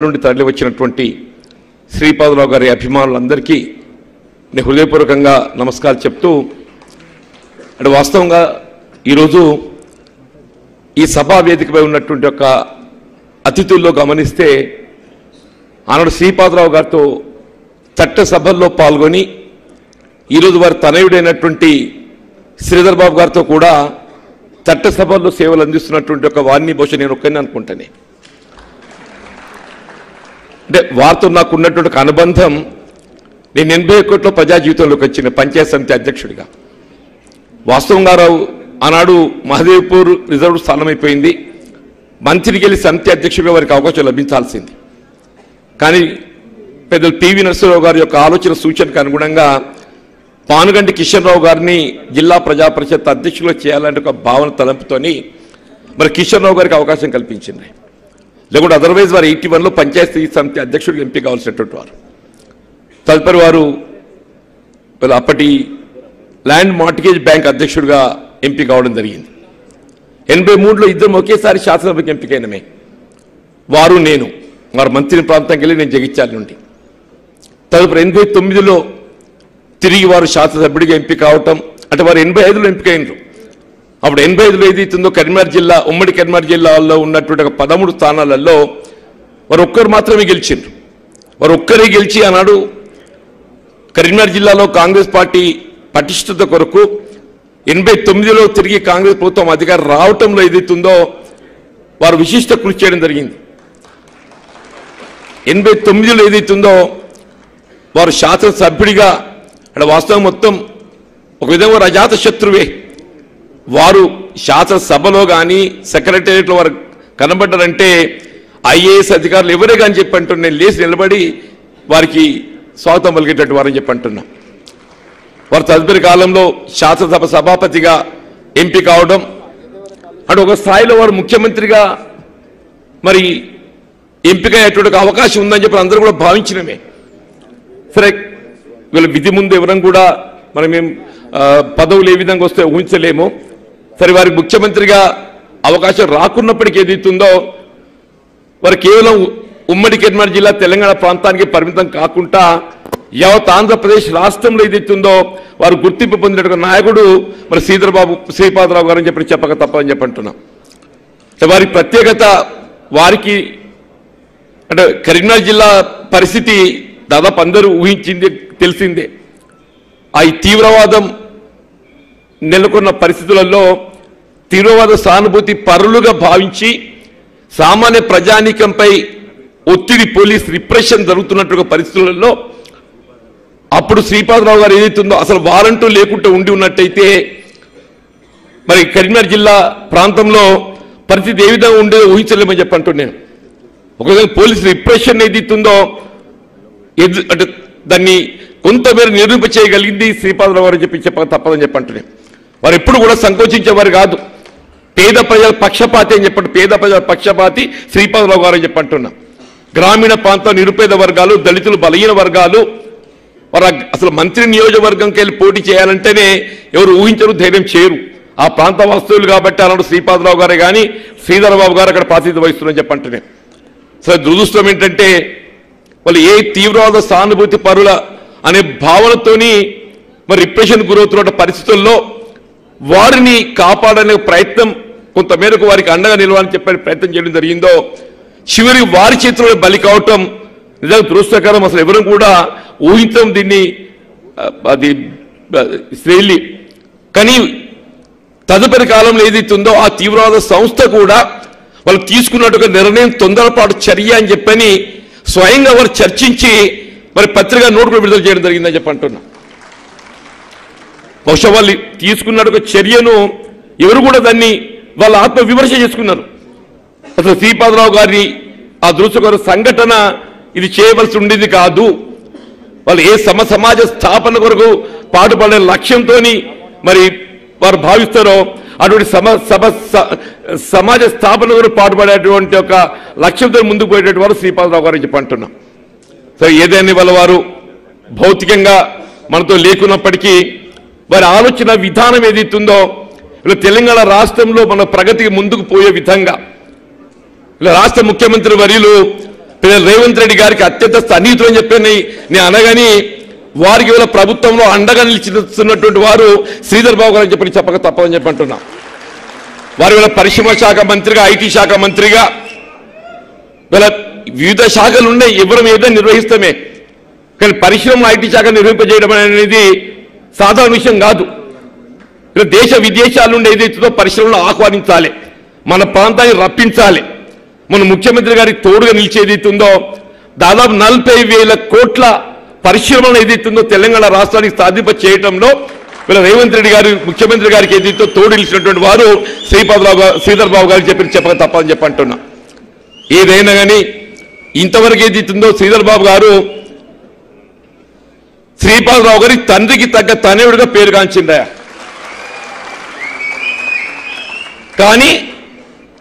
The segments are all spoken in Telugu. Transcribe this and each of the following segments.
నుండి తరలి వచ్చినటువంటి శ్రీపాదరావు గారి అభిమానులందరికీ నేను హృదయపూర్వకంగా నమస్కారాలు చెప్తూ అంటే వాస్తవంగా ఈరోజు ఈ సభా వేదికపై ఉన్నటువంటి ఒక అతిథుల్లో గమనిస్తే ఆనాడు శ్రీపాదరావు గారితో చట్టసభల్లో పాల్గొని ఈరోజు వారి తనయుడైనటువంటి శ్రీధర్ బాబు గారితో కూడా చట్టసభల్లో సేవలు అందిస్తున్నటువంటి ఒక వారిని బహుశా నేను ఒక్కనే అనుకుంటానే అంటే వారితో నాకు ఉన్నటువంటి ఒక అనుబంధం నేను 81లో ప్రజా జీవితంలోకి వచ్చిన పంచాయత్ సమితి అధ్యక్షుడిగా వాస్తవంగా ఆనాడు మహదేవ్పూర్ రిజర్వ్ స్థానం అయిపోయింది మంత్రికి వెళ్ళి సమితి అధ్యక్షుడిగా వారికి అవకాశం లభించాల్సింది కానీ పెద్దలు పివి నరసింహరావు గారి యొక్క ఆలోచన సూచనకు అనుగుణంగా పానుగంటి కిషన్ రావు గారిని జిల్లా ప్రజా పరిషత్ అధ్యక్షులుగా చేయాలంటే ఒక భావన తలంపుతోని మరి కిషన్ రావు గారికి అవకాశం కల్పించింది లేకుంటే అదర్వైజ్ వారు 81లో పంచాయతీ సమితి అధ్యక్షుడిగా ఎంపిక కావాల్సినటువంటి వారు తదుపరి వారు అప్పటి ల్యాండ్ మార్టిగేజ్ బ్యాంక్ అధ్యక్షుడిగా ఎంపిక కావడం జరిగింది 83లో ఇద్దరు ఒకేసారి శాసనసభకు ఎంపికైనమే వారు నేను వారు మంత్రి ప్రాంతంకి వెళ్ళి నేను జగిత్యాల నుండి తదుపరి 89లో తిరిగి వారు శాసనసభ్యుడిగా ఎంపిక అవటం అంటే వారు 85లో ఎంపికైనరు అప్పుడు 85లో ఏదైతుందో కరీంనగర్ జిల్లా ఉమ్మడి కరీంనగర్ జిల్లాలో ఉన్నటువంటి ఒక 13 స్థానాలలో వారు ఒక్కరు మాత్రమే గెలిచిండ్రు వారు ఒక్కరే గెలిచి ఆనాడు కరీంనగర్ జిల్లాలో కాంగ్రెస్ పార్టీ పటిష్టత కొరకు 89లో తిరిగి కాంగ్రెస్ ప్రభుత్వం అధికారం రావటంలో ఏదైతుందో వారు విశిష్ట కృషి చేయడం జరిగింది 89లో ఏదైతుందో వారు శాసనసభ్యుడిగా అంటే వాస్తవం మొత్తం ఒక విధంగా రజాత శత్రువే వారు శాసనసభలో కానీ సెక్రటేరియట్లో వారు కనబడ్డారంటే ఐఏఎస్ అధికారులు ఎవరే కానీ చెప్పి అంటున్నా నేను లేచి నిలబడి వారికి స్వాగతం పలిగేటట్టు వారని చెప్పి అంటున్నా వారు తదుపరి కాలంలో శాసనసభ సభాపతిగా ఎంపిక కావడం అంటే ఒక స్థాయిలో వారు ముఖ్యమంత్రిగా మరి ఎంపిక అయ్యేటువంటి అవకాశం ఉందని చెప్పి అందరూ కూడా భావించినమే సరే వీళ్ళ విధి ముందు ఎవరం కూడా మనం ఏం పదవులు ఏ విధంగా వస్తే ఊహించలేము సరే వారికి ముఖ్యమంత్రిగా అవకాశం రాకున్నప్పటికీ ఏదైతుందో వారు కేవలం ఉమ్మడి కరీంనగర్ జిల్లా తెలంగాణ ప్రాంతానికి పరిమితం కాకుండా యావత్ ఆంధ్రప్రదేశ్ రాష్ట్రంలో ఏదైతుందో వారు గుర్తింపు పొందిన నాయకుడు మరి శ్రీపాదరావు గారు అని చెప్పి చెప్పక తప్పని చెప్పి అంటున్నాం వారి ప్రత్యేకత వారికి అంటే కరీంనగర్ జిల్లా పరిస్థితి దాదాపు అందరూ ఊహించింది తెలిసిందే ఆ తీవ్రవాదం నెలకొన్న పరిస్థితులలో తీవ్రవాద సానుభూతి పరులుగా భావించి సామాన్య ప్రజానీకంపై ఒత్తిడి పోలీస్ రిప్రెషన్ జరుగుతున్నట్టుగా పరిస్థితులలో అప్పుడు శ్రీపాదరావు గారు ఏదైతుందో అసలు వారంటూ లేకుండా ఉండి ఉన్నట్టయితే మరి కరీంనగర్ జిల్లా ప్రాంతంలో పరిస్థితి ఏ విధంగా ఉండేదో ఊహించలేమని చెప్పంటున్నాను ఒకవేళ పోలీస్ రిప్రెషన్ ఏదైతుందో అంటే దాన్ని కొంతమేర నిరూప చేయగలిగింది శ్రీపాదరావు గారు చెప్పక తప్పదని చెప్పంటున్నాను వారు ఎప్పుడు కూడా సంకోచించేవారు కాదు పేద ప్రజల పక్షపాతి అని చెప్పండి పేద ప్రజల పక్షపాతి శ్రీపాదరావు గారు అని చెప్పంటున్నాం గ్రామీణ ప్రాంత నిరుపేద వర్గాలు దళితులు బలహీన వర్గాలు వారు అసలు మంత్రి నియోజకవర్గంకి వెళ్ళి పోటీ చేయాలంటేనే ఎవరు ఊహించరు ధైర్యం చేయరు ఆ ప్రాంత వాస్తవులు కాబట్టి అలాంటి శ్రీపాదరావు గారే కానీ శ్రీధర్ బాబు గారు అక్కడ ప్రాతినిధ్యం వహిస్తున్నారని చెప్పంటున్నాను సరే దురదృష్టం ఏంటంటే వాళ్ళు ఏ తీవ్రవాద సానుభూతి పరుల అనే భావనతోని మరి రిప్రెషన్ గురవుతున్న పరిస్థితుల్లో వారిని కాపాడనే ప్రయత్నం కొంతమేరకు వారికి అండగా నిలవాలని చెప్పే ప్రయత్నం చేయడం జరిగిందో చివరి వారి చేతిలో బలి కావటం నిజంగా దురదృష్టకరం అసలు ఎవరు కూడా ఊహించడం దీన్ని అది శ్రేలి కానీ తదుపరి కాలంలో ఏదైతుందో ఆ తీవ్రవాద సంస్థ కూడా వాళ్ళు తీసుకున్నట్టుగా నిర్ణయం తొందరపాటు చర్య అని చెప్పని స్వయంగా వారు చర్చించి మరి పత్రికా నోట్ కూడా విడుదల చేయడం జరిగిందని చెప్పి అంటున్నా బహుశా వాళ్ళు తీసుకున్న చర్యను ఎవరు కూడా దాన్ని వాళ్ళ ఆత్మ విమర్శ చేసుకున్నారు అసలు శ్రీపాదరావు గారి ఆ దురదృష్టకర సంఘటన ఇది చేయవలసి ఉండేది కాదు వాళ్ళు ఏ సమాజ స్థాపన కొరకు పాటుపడే లక్ష్యంతో మరి వారు భావిస్తారో అటువంటి సమాజ స్థాపన కొరకు పాటుపడేటువంటి ఒక లక్ష్యంతో ముందుకు పోయేటువంటి వారు శ్రీపాదరావు గారు చెప్పి అంటున్నాం సరే ఏదైనా వాళ్ళ వారు భౌతికంగా మనతో లేకున్నప్పటికీ వారి ఆలోచన విధానం ఏదైతుందో తెలంగాణ రాష్ట్రంలో మన ప్రగతికి ముందుకు పోయే విధంగా రాష్ట్ర ముఖ్యమంత్రి వర్యులు రేవంత్ రెడ్డి గారికి అత్యంత సన్నిహితులు అని చెప్పి నేను అనగాని వారికి ఇవాళ ప్రభుత్వంలో అండగా నిలిచిస్తున్నటువంటి వారు శ్రీధర్ బాబు గారు అని చెప్పి చెప్పక తప్పదని చెప్పి అంటున్నా. వారు ఇవాళ పరిశ్రమ శాఖ మంత్రిగా, ఐటీ శాఖ మంత్రిగా ఇవాళ వివిధ శాఖలు ఉన్నాయి, ఎవరం ఏదైనా నిర్వహిస్తామే. కానీ పరిశ్రమ ఐటీ శాఖ నిర్వహింపజేయడం అనేది సాధారణ విషయం కాదు. దేశ విదేశాల నుండి ఏదైతుందో పరిశ్రమలను ఆహ్వానించాలి, మన ప్రాంతాన్ని రప్పించాలి. మన ముఖ్యమంత్రి గారికి తోడుగా నిలిచేదైతుందో దాదాపు 40,000 కోట్ల పరిశ్రమలు ఏదైతుందో తెలంగాణ రాష్ట్రానికి సాధింప చేయడంలో వీళ్ళ రేవంత్ రెడ్డి గారు ముఖ్యమంత్రి గారికి ఏదైతే తోడు నిలిచినటువంటి వారు శ్రీధర్ బాబు గారికి చెప్పక తప్పని చెప్పి అంటున్నా. ఏదైనా కానీ ఇంతవరకు ఏదైతుందో శ్రీధర్ బాబు గారు శ్రీపాదరావు గారి తండ్రికి తగ్గ తనయుడిగా పేరు గాంచిందా. కానీ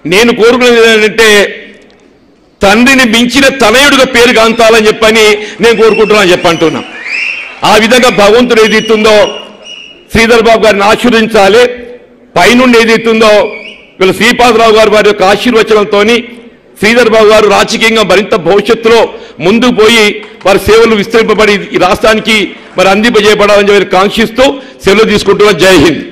నేను కోరుకునేది ఏంటంటే తండ్రిని మించిన తనయుడిగా పేరు గాంచాలని చెప్పని నేను కోరుకుంటున్నాను చెప్పంటున్నా. ఆ విధంగా భగవంతుడు ఏదైతుందో శ్రీధర్ బాబు గారిని ఆశీర్వదించాలి. పైనుండి ఏదైతుందో వీళ్ళ శ్రీపాదరావు గారు వారి యొక్క ఆశీర్వచనంతో శ్రీధర్ బాబు గారు రాజకీయంగా మరింత భవిష్యత్తులో ముందుకు పోయి వారి సేవలు విస్తరింపబడి ఈ రాష్ట్రానికి మరి అందింపజేయబడాలని చెప్పి కాంక్షిస్తూ సెలవు తీసుకుంటున్నా. జై హింద్.